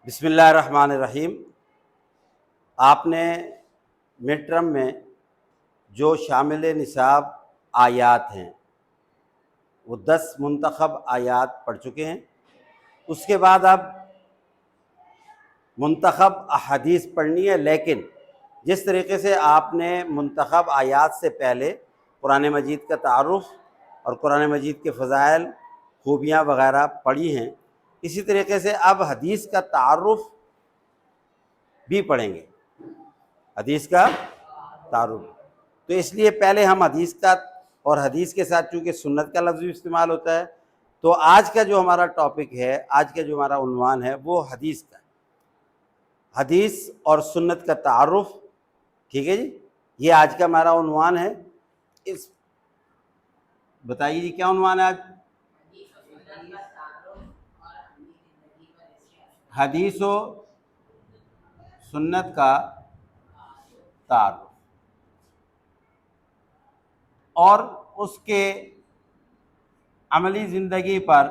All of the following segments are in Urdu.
بسم اللہ الرحمن الرحیم۔ آپ نے مڈ ٹرم میں جو شامل نصاب آیات ہیں وہ 10 منتخب آیات پڑھ چکے ہیں۔ اس کے بعد اب منتخب احادیث پڑھنی ہے، لیکن جس طریقے سے آپ نے منتخب آیات سے پہلے قرآن مجید کا تعارف اور قرآن مجید کے فضائل، خوبیاں وغیرہ پڑھی ہیں، اسی طریقے سے اب حدیث کا تعارف بھی پڑھیں گے، حدیث کا تعارف۔ تو اس لیے پہلے ہم حدیث کا، اور حدیث کے ساتھ چونکہ سنت کا لفظ بھی استعمال ہوتا ہے، تو آج کا جو ہمارا ٹاپک ہے، آج کا جو ہمارا عنوان ہے وہ حدیث کا ہے، حدیث اور سنت کا تعارف۔ ٹھیک ہے جی، یہ آج کا ہمارا عنوان ہے۔ اس بتائیے جی کیا عنوان ہے آج؟ حدیث و سنت کا تعارف اور اس کے عملی زندگی پر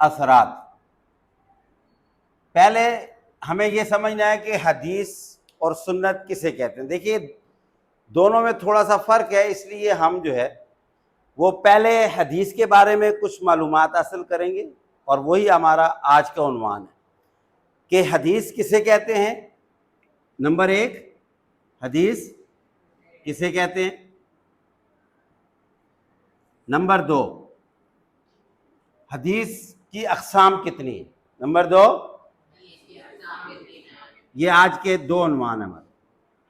اثرات۔ پہلے ہمیں یہ سمجھنا ہے کہ حدیث اور سنت کسے کہتے ہیں۔ دیکھیے دونوں میں تھوڑا سا فرق ہے، اس لیے ہم جو ہے وہ پہلے حدیث کے بارے میں کچھ معلومات حاصل کریں گے، اور وہی ہمارا آج کا عنوان ہے کہ حدیث کسے کہتے ہیں۔ نمبر 1، حدیث کسے کہتے ہیں۔ نمبر 2، حدیث کی اقسام کتنی ہیں۔ نمبر 2، یہ آج کے 2 عنوان ہیں ہمارے،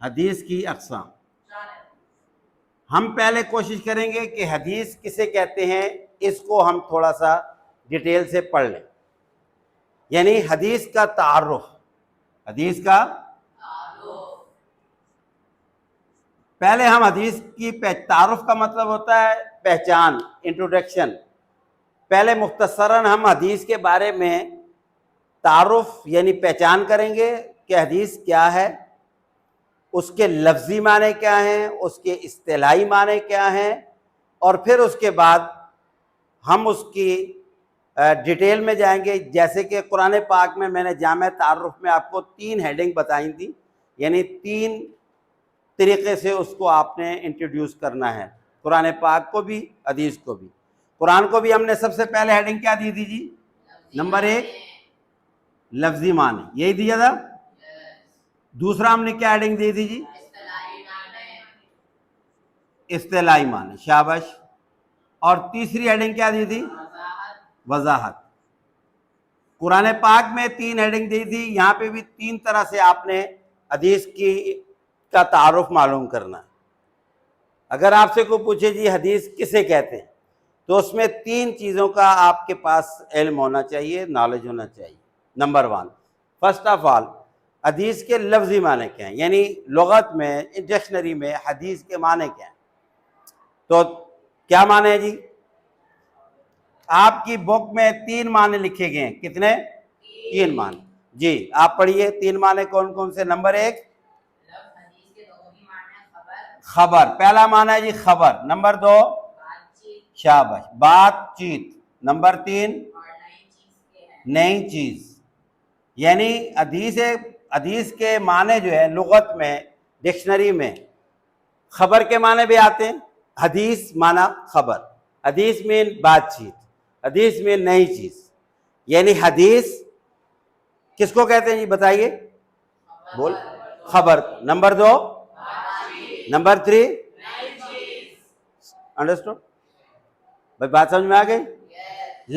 حدیث کی اقسام۔ ہم پہلے کوشش کریں گے کہ حدیث کسے کہتے ہیں اس کو ہم تھوڑا سا ڈیٹیل سے پڑھ لیں، یعنی حدیث کا تعارف۔ حدیث کا پہلے ہم حدیث کی تعارف کا مطلب ہوتا ہے پہچان، انٹروڈکشن۔ پہلے مختصراً ہم حدیث کے بارے میں تعارف یعنی پہچان کریں گے کہ حدیث کیا ہے، اس کے لفظی معنی کیا ہیں، اس کے اصطلاحی معنی کیا ہیں، اور پھر اس کے بعد ہم اس کی ڈیٹیل میں جائیں گے۔ جیسے کہ قرآن پاک میں نے جامع تعارف میں آپ کو 3 ہیڈنگ بتائی تھی، یعنی 3 طریقے سے اس کو آپ نے انٹروڈیوس کرنا ہے، قرآن پاک کو بھی حدیث کو بھی۔ قرآن کو بھی ہم نے سب سے پہلے ہیڈنگ کیا دی تھی جی؟ نمبر 1 لفظی معنی، یہی دیا تھا۔ دوسرا ہم نے کیا ہیڈنگ دی تھی جی؟ اصطلاحی معنی، شاباش۔ اور تیسری ہیڈنگ کیا دی تھی؟ وضاحت۔ قرآن پاک میں 3 ہیڈنگ دی تھی، یہاں پہ بھی 3 طرح سے آپ نے حدیث کا تعارف معلوم کرنا ہے۔ اگر آپ سے کوئی پوچھے جی حدیث کسے کہتے ہیں، تو اس میں 3 چیزوں کا آپ کے پاس علم ہونا چاہیے، نالج ہونا چاہیے۔ نمبر 1، فرسٹ آف آل، حدیث کے لفظی معنی کیا ہیں، یعنی لغت میں، ڈکشنری میں حدیث کے معنی کیا ہیں۔ تو کیا معنی ہے جی؟ آپ کی بک میں 3 معنی لکھے گئے ہیں، کتنے؟ 3 معنی۔ جی آپ پڑھیے 3 معنی کون کون سے۔ نمبر 1 خبر، پہلا معنی ہے جی خبر۔ نمبر 2 شاباش، بات چیت۔ نمبر 3 نئی چیز۔ یعنی حدیث کے معنی جو ہے لغت میں، ڈکشنری میں خبر کے معنی بھی آتے ہیں۔ حدیث معنی خبر، حدیث میں بات چیت، حدیث میں نئی چیز۔ یعنی حدیث کس کو کہتے ہیں جی بتائیے؟ بول خبر۔ Number 2 number 3 understood? بھائی بات سمجھ میں آ گئی؟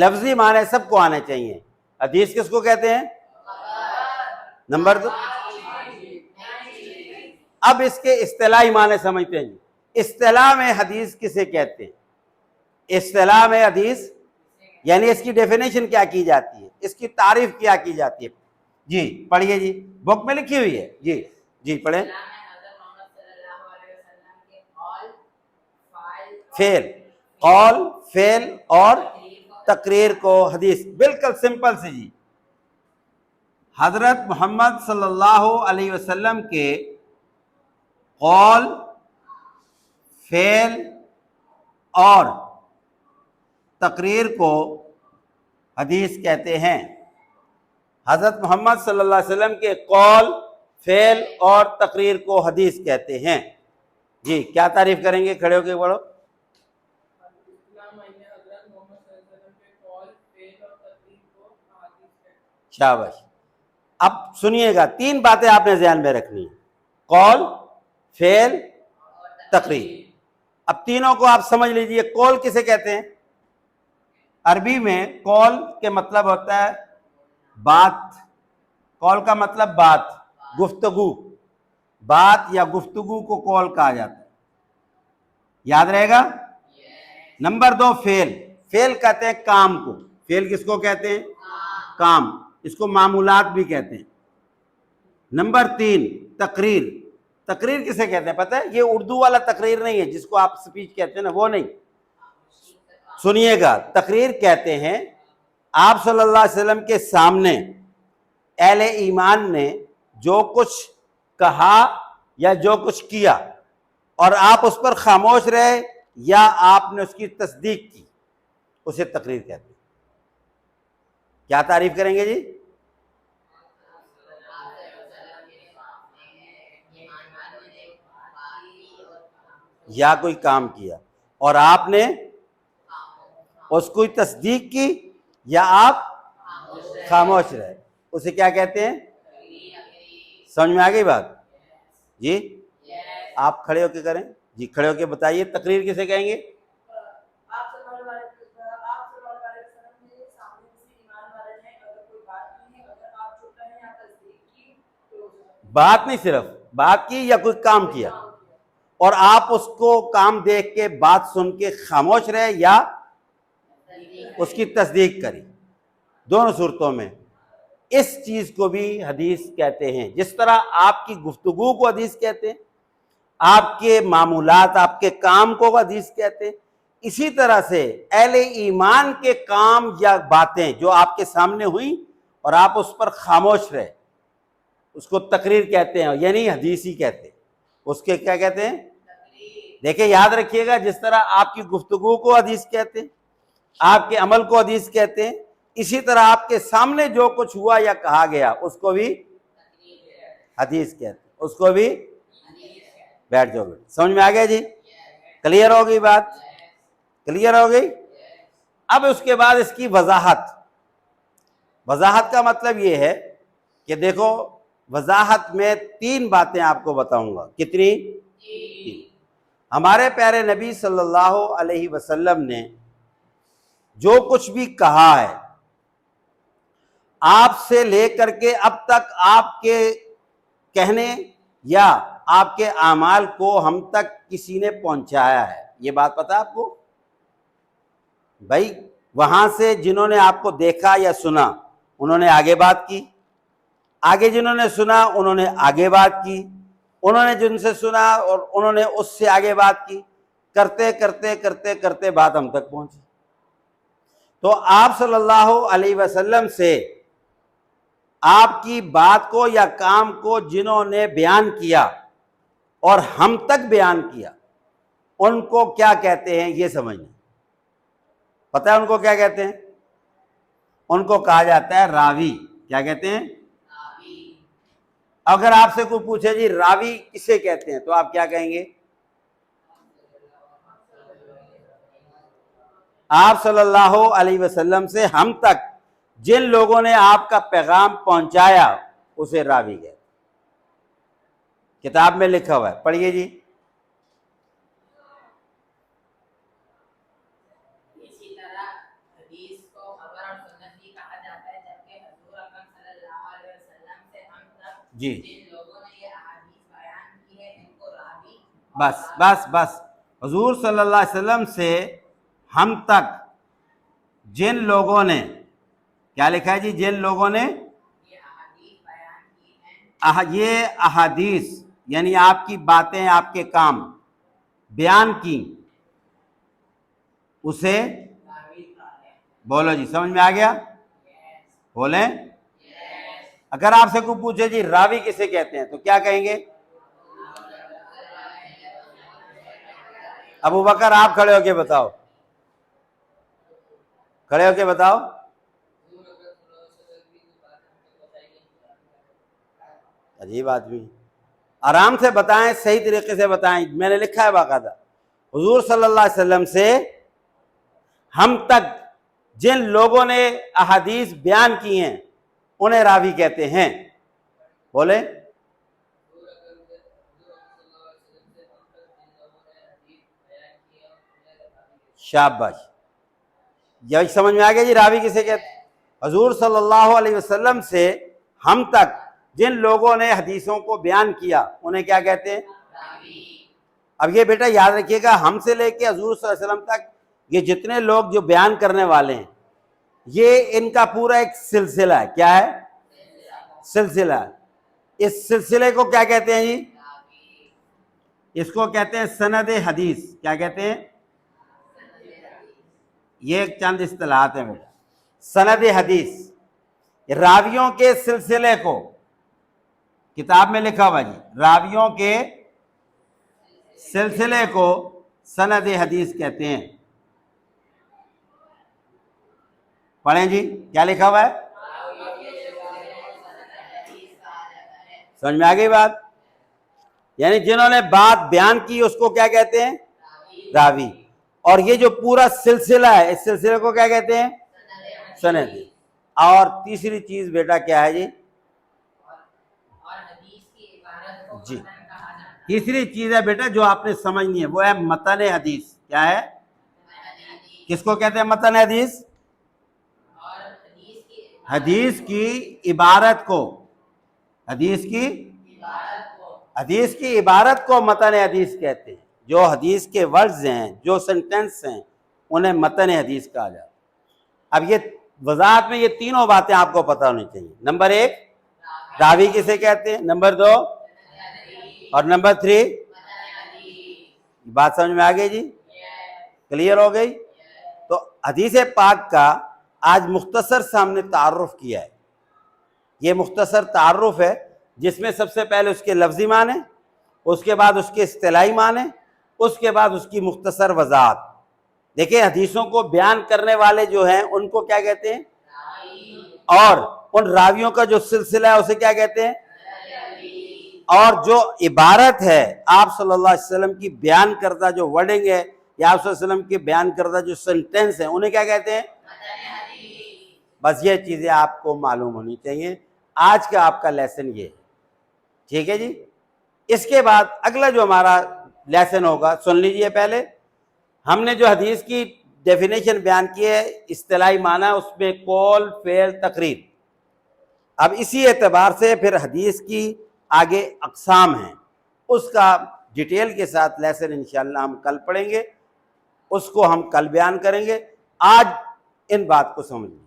لفظی معنی سب کو آنے چاہیے۔ حدیث کس کو کہتے ہیں؟ نمبر 2۔ اب اس کے اصطلاحی معنی سمجھتے ہیں جی۔ اصطلاح میں حدیث کسے کہتے ہیں؟ اصطلاح میں حدیث یعنی اس کی ڈیفینیشن کیا کی جاتی ہے، اس کی تعریف کیا کی جاتی ہے۔ جی پڑھیے جی، بک میں لکھی ہوئی ہے۔ جی جی پڑھیں۔ فعل، قول، فعل اور تقریر کو حدیث، بالکل سمپل سے جی۔ حضرت محمد صلی اللہ علیہ وسلم کے قول، فعل اور تقریر کو حدیث کہتے ہیں۔ حضرت محمد صلی اللہ علیہ وسلم کے قول، فعل اور تقریر کو حدیث کہتے ہیں۔ جی کیا تعریف کریں گے؟ کھڑے ہو کے پڑھو۔ شاباش۔ اب سنیے گا، تین باتیں آپ نے ذہن میں رکھنی ہیں، قول، فعل، تقریر۔ اب تینوں کو آپ سمجھ لیجئے۔ قول کسے کہتے ہیں؟ عربی میں قول کے مطلب ہوتا ہے بات۔ قول کا مطلب بات، گفتگو۔ بات یا گفتگو کو قول کہا جاتا ہے، یاد رہے گا۔ نمبر دو فعل۔ فعل کہتے ہیں کام کو۔ فعل کس کو کہتے ہیں؟ کام۔ اس کو معمولات بھی کہتے ہیں۔ نمبر تین تقریر۔ تقریر کسے کہتے ہیں پتہ ہے؟ یہ اردو والا تقریر نہیں ہے جس کو آپ سپیچ کہتے ہیں نا، وہ نہیں۔ سنیے گا، تقریر کہتے ہیں آپ صلی اللہ علیہ وسلم کے سامنے اہل ایمان نے جو کچھ کہا یا جو کچھ کیا اور آپ اس پر خاموش رہے یا آپ نے اس کی تصدیق کی، اسے تقریر کہتے ہیں۔ کیا تعریف کریں گے جی؟ یا کوئی کام کیا اور آپ نے اس کو تصدیق کی یا آپ خاموش رہے، اسے کیا کہتے ہیں؟ سمجھ میں آ گئی بات؟ جی آپ کھڑے ہو کے کریں، جی کھڑے ہو کے بتائیے تقریر کسے کہیں گے؟ بات نہیں، صرف بات کی یا کوئی کام کیا اور آپ اس کو کام دیکھ کے بات سن کے خاموش رہے یا اس کی تصدیق کری، دونوں صورتوں میں اس چیز کو بھی حدیث کہتے ہیں۔ جس طرح آپ کی گفتگو کو حدیث کہتے ہیں، آپ کے معمولات، آپ کے کام کو حدیث کہتے ہیں، اسی طرح سے اہل ایمان کے کام یا باتیں جو آپ کے سامنے ہوئیں اور آپ اس پر خاموش رہے، اس کو تقریر کہتے ہیں، یعنی حدیث ہی کہتے ہیں۔ اس کے کیا کہتے ہیں؟ دیکھیں یاد رکھیے گا، جس طرح آپ کی گفتگو کو حدیث کہتے ہیں، آپ کے عمل کو حدیث کہتے ہیں، اسی طرح آپ کے سامنے جو کچھ ہوا یا کہا گیا اس کو بھی حدیث کہتے ہیں، اس کو بھی۔ بیٹھ جاؤ، سمجھ میں آ گیا جی؟ کلیئر ہو گئی بات؟ کلیئر ہو گئی؟ اب اس کے بعد اس کی وضاحت۔ وضاحت کا مطلب یہ ہے کہ دیکھو، وضاحت میں تین باتیں آپ کو بتاؤں گا۔ کتنی؟ تین۔ ہمارے پیارے نبی صلی اللہ علیہ وسلم نے جو کچھ بھی کہا ہے، آپ سے لے کر کے اب تک آپ کے کہنے یا آپ کے اعمال کو ہم تک کسی نے پہنچایا ہے، یہ بات پتہ آپ کو؟ بھائی وہاں سے جنہوں نے آپ کو دیکھا یا سنا انہوں نے آگے بات کی، آگے جنہوں نے سنا انہوں نے آگے بات کی، انہوں نے جن سے سنا اور انہوں نے اس سے آگے بات کی، کرتے کرتے کرتے کرتے بات ہم تک پہنچی۔ تو آپ صلی اللہ علیہ وسلم سے آپ کی بات کو یا کام کو جنہوں نے بیان کیا اور ہم تک بیان کیا، ان کو کیا کہتے ہیں یہ سمجھنا۔ پتہ ہے ان کو کیا کہتے ہیں؟ ان کو کہا جاتا ہے راوی۔ کیا کہتے ہیں؟ اگر آپ سے کوئی پوچھے جی راوی کسے کہتے ہیں تو آپ کیا کہیں گے؟ آپ صلی اللہ علیہ وسلم سے ہم تک جن لوگوں نے آپ کا پیغام پہنچایا اسے راوی کہتے ہیں۔ کتاب میں لکھا ہوا ہے، پڑھیے جی۔ اسی طرح حدیث کو خبر اور سنت بھی کہا جاتا ہے، جبکہ حضور اکرم صلی اللہ علیہ وسلم سے ہم تک جی جن لوگوں نے یہ احادیث بیان کی ہے ان کو راوی۔ بس بس بس، حضور صلی اللہ علیہ وسلم سے ہم تک جن لوگوں نے، کیا لکھا ہے جی؟ جن لوگوں نے یہ احادیث بیان کی ہیں، یہ احادیث یعنی آپ کی باتیں، آپ کے کام بیان کی، اسے راوی کہتے ہیں۔ بولو جی، سمجھ میں آ گیا؟ بولیں۔ اگر آپ سے کوئی پوچھے جی راوی کسے کہتے ہیں تو کیا کہیں گے؟ ابو بکر آپ کھڑے ہو کے بتاؤ، کھڑے ہو کے بتاؤ۔ عجیب آدمی. آرام سے بتائیں, صحیح طریقے سے بتائیں. میں نے لکھا ہے باقاعدہ, حضور صلی اللہ علیہ وسلم سے ہم تک جن لوگوں نے احادیث بیان کی ہیں انہیں راوی کہتے ہیں. بولے شاباش. یہ سمجھ میں آ گیا جی راوی کسے کہتے ہیں؟ حضور صلی اللہ علیہ وسلم سے ہم تک جن لوگوں نے حدیثوں کو بیان کیا انہیں کیا کہتے ہیں؟ اب یہ بیٹا یاد رکھیے گا, ہم سے لے کے حضور صلی اللہ علیہ وسلم تک یہ جتنے لوگ جو بیان کرنے والے ہیں یہ ان کا پورا ایک سلسلہ ہے. کیا ہے؟ سلسلہ. اس سلسلے کو کیا کہتے ہیں جی؟ اس کو کہتے ہیں سند حدیث. کیا کہتے ہیں؟ یہ چند اصطلاحات ہیں بیٹا. سند حدیث راویوں کے سلسلے کو, کتاب میں لکھا ہوا جی, راویوں کے سلسلے کو سند حدیث کہتے ہیں. پڑھیں جی کیا لکھا ہوا ہے, سمجھ میں آ گئی بات؟ یعنی جنہوں نے بات بیان کی اس کو کیا کہتے ہیں؟ راوی. اور یہ جو پورا سلسلہ ہے اس سلسلے کو کیا کہتے ہیں؟ سند. اور تیسری چیز بیٹا کیا ہے جی؟ جی تیسری چیز ہے بیٹا جو آپ نے سمجھنی ہے, وہ ہے متن حدیث. کیا ہے؟ کس کو کہتے ہیں متن حدیث؟ حدیث کی عبارت کو, حدیث کی عبارت کو متن حدیث کہتے ہیں. جو حدیث کے ورڈز ہیں, جو سینٹنس ہیں, انہیں متن حدیث کہا جاتا ہے. اب یہ وضاحت میں یہ تینوں باتیں آپ کو پتہ ہونی چاہیے. نمبر 1 راوی کسے کہتے ہیں, نمبر 2 اور نمبر 3 بات سمجھ میں آ گئی جی؟ کلیئر ہو گئی؟ تو حدیث پاک کا آج مختصر سے ہم نے تعارف کیا ہے. یہ مختصر تعارف ہے جس میں سب سے پہلے اس کے لفظی معنی, اس کے بعد اس کے اصطلاحی معنی, اس کے بعد اس کی مختصر وضاحت. دیکھیں حدیثوں کو بیان کرنے والے جو ہیں ان کو کیا کہتے ہیں؟ اور ان راویوں کا جو سلسلہ ہے اسے کیا کہتے ہیں؟ اور جو عبارت ہے آپ صلی اللہ علیہ وسلم کی بیان کردہ جو ورڈنگ ہے یا آپ صلی اللہ علیہ وسلم کی بیان کردہ جو سینٹنس ہیں انہیں کیا کہتے ہیں؟ بس یہ چیزیں آپ کو معلوم ہونی چاہیے. آج کا آپ کا لیسن یہ ہے, ٹھیک ہے جی؟ اس کے بعد اگلا جو ہمارا لیسن ہوگا, سن لیجئے پہلے. ہم نے جو حدیث کی ڈیفینیشن بیان کی ہے اصطلاحی معنی, اس میں قول, فعل, تقریر. اب اسی اعتبار سے پھر حدیث کی آگے اقسام ہیں, اس کا ڈیٹیل کے ساتھ لیسن انشاءاللہ ہم کل پڑھیں گے, اس کو ہم کل بیان کریں گے. آج ان بات کو سمجھیں.